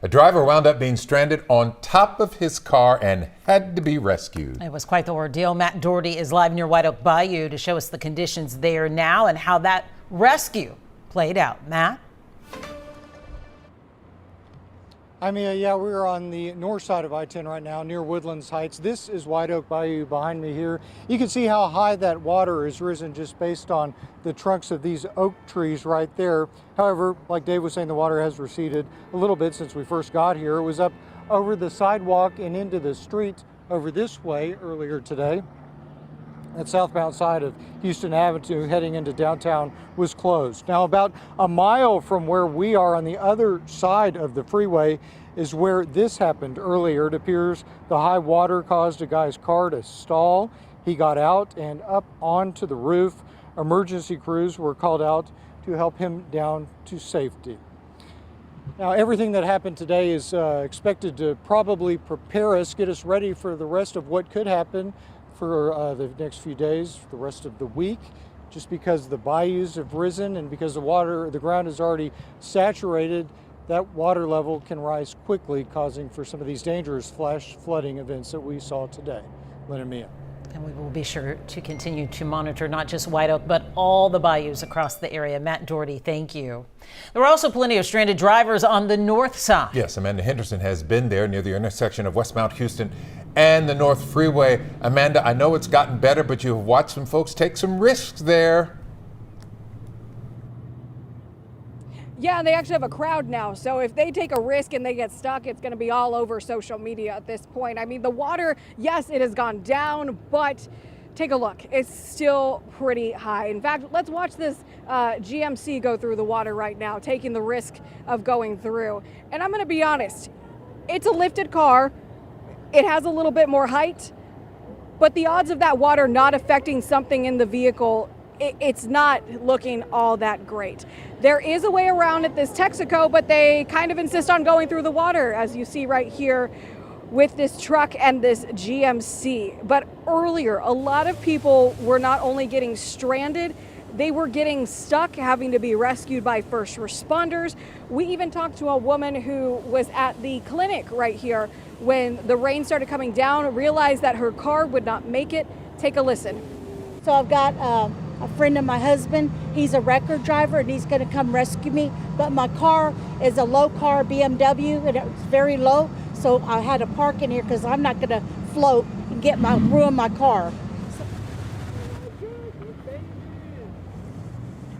A driver wound up being stranded on top of his car and had to be rescued. It was quite the ordeal. Matt Doherty is live near Oak Bayou to show us the conditions there now and how that rescue played out. Matt? I mean, yeah, we're on the north side of I-10 right now near Woodlands Heights. This is Oak Bayou behind me here. You can see how high that water has risen just based on the trunks of these oak trees right there. However, like Dave was saying, the water has receded a little bit since we first got here. It was up over the sidewalk and into the street over this way earlier today. That southbound side of Houston Avenue heading into downtown was closed. Now, about a mile from where we are on the other side of the freeway is where this happened earlier. It appears the high water caused a guy's car to stall. He got out and up onto the roof. Emergency crews were called out to help him down to safety. Now, everything that happened today is expected to probably prepare us, get us ready for the rest of what could happen for the next few days, the rest of the week, just because the bayous have risen and because the ground is already saturated. That water level can rise quickly, causing for some of these dangerous flash flooding events that we saw today. Lynn and Mia. And we will be sure to continue to monitor not just White Oak, but all the bayous across the area. Matt Doherty, thank you. There were also plenty of stranded drivers on the north side. Yes, Amanda Henderson has been there near the intersection of West Mount Houston and the North Freeway. Amanda, I know it's gotten better, but you've watched some folks take some risks there. Yeah, they actually have a crowd now. So if they take a risk and they get stuck, it's going to be all over social media at this point. I mean, the water, yes, it has gone down, but take a look. It's still pretty high. In fact, let's watch this GMC go through the water right now, taking the risk of going through. And I'm going to be honest, it's a lifted car. It has a little bit more height, but the odds of that water not affecting something in the vehicle, it's not looking all that great. There is a way around at this Texaco, but they kind of insist on going through the water, as you see right here with this truck and this GMC. But earlier, a lot of people were not only getting stranded, they were getting stuck, having to be rescued by first responders. We even talked to a woman who was at the clinic right here when the rain started coming down, realized that her car would not make it. Take a listen. So I've got a friend of my husband. He's a record driver and he's going to come rescue me. But my car is a low car BMW and it's very low. So I had to park in here because I'm not going to float and ruin my car.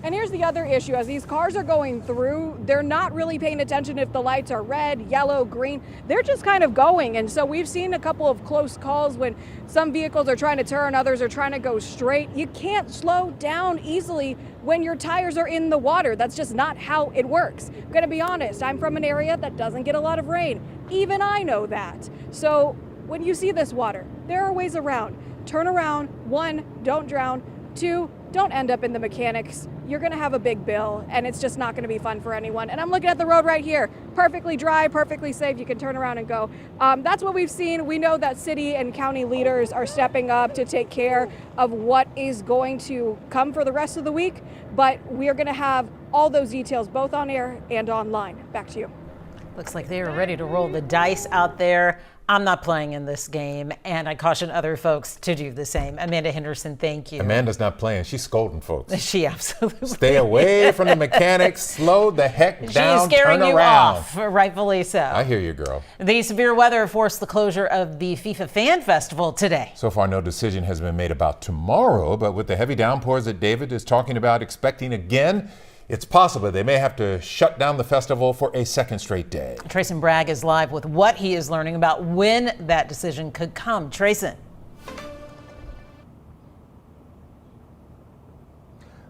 And here's the other issue. As these cars are going through, they're not really paying attention if the lights are red, yellow, green. They're just kind of going. And so we've seen a couple of close calls when some vehicles are trying to turn, others are trying to go straight. You can't slow down easily when your tires are in the water. That's just not how it works. I'm going to be honest, I'm from an area that doesn't get a lot of rain. Even I know that. So when you see this water, there are ways around. Turn around. 1, don't drown. 2, don't end up in the mechanics. You're going to have a big bill, and it's just not going to be fun for anyone. And I'm looking at the road right here. Perfectly dry, perfectly safe. You can turn around and go. That's what we've seen. We know that city and county leaders are stepping up to take care of what is going to come for the rest of the week. But we are going to have all those details both on air and online. Back to you. Looks like they are ready to roll the dice out there. I'm not playing in this game, and I caution other folks to do the same. Amanda Henderson, thank you. Amanda's not playing. She's scolding folks. She absolutely Stay away from the mechanics. Slow the heck down. She's scaring turn you around. off, rightfully so. I hear you, girl. The severe weather forced the closure of the FIFA Fan Festival today. So far, no decision has been made about tomorrow, but with the heavy downpours that David is talking about expecting again, it's possible they may have to shut down the festival for a second straight day. Trayson Bragg is live with what he is learning about when that decision could come. Trayson.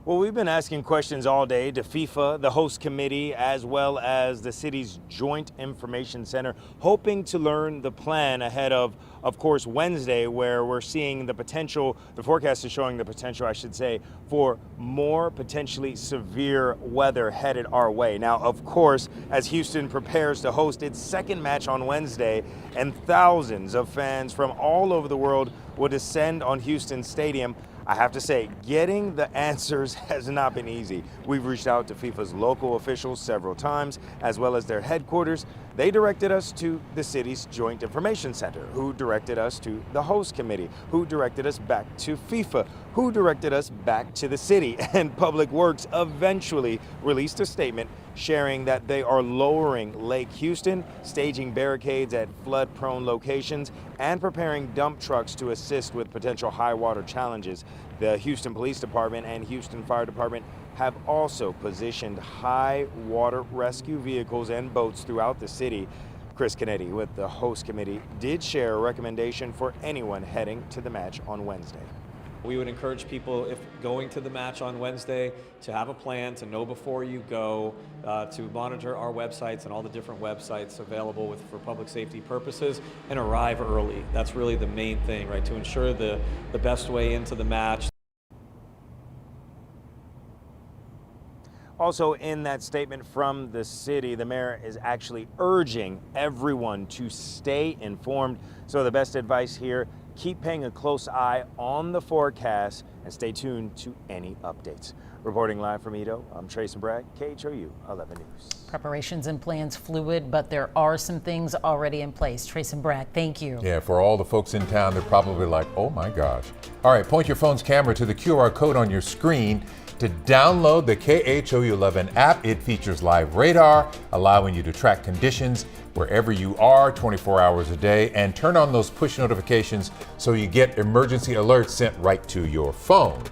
Well, we've been asking questions all day to FIFA, the host committee, as well as the city's Joint Information Center, hoping to learn the plan ahead of course, Wednesday, where we're seeing the potential, the forecast is showing the potential, I should say, for more potentially severe weather headed our way. Now, of course, as Houston prepares to host its second match on Wednesday, and thousands of fans from all over the world will descend on Houston Stadium, I have to say, getting the answers has not been easy. We've reached out to FIFA's local officials several times, as well as their headquarters. They directed us to the city's Joint Information Center, who directed us to the host committee, who directed us back to FIFA, who directed us back to the city. And Public Works eventually released a statement sharing that they are lowering Lake Houston, staging barricades at flood-prone locations, and preparing dump trucks to assist with potential high water challenges. The Houston Police Department and Houston Fire Department have also positioned high water rescue vehicles and boats throughout the city. Chris Kennedy with the host committee did share a recommendation for anyone heading to the match on Wednesday. We would encourage people, if going to the match on Wednesday, to have a plan, to know before you go, to monitor our websites and all the different websites available for public safety purposes, and arrive early. That's really the main thing, right? To ensure the best way into the match. Also in that statement from the city, the mayor is actually urging everyone to stay informed. So the best advice here, keep paying a close eye on the forecast and stay tuned to any updates. Reporting live from Edo, I'm Trace Bragg, KHOU 11 News. Preparations and plans fluid, but there are some things already in place. Trace and Bragg, thank you. Yeah, for all the folks in town, they're probably like, oh my gosh. All right, point your phone's camera to the QR code on your screen to download the KHOU 11 app. It features live radar, allowing you to track conditions wherever you are 24 hours a day, and turn on those push notifications so you get emergency alerts sent right to your phone.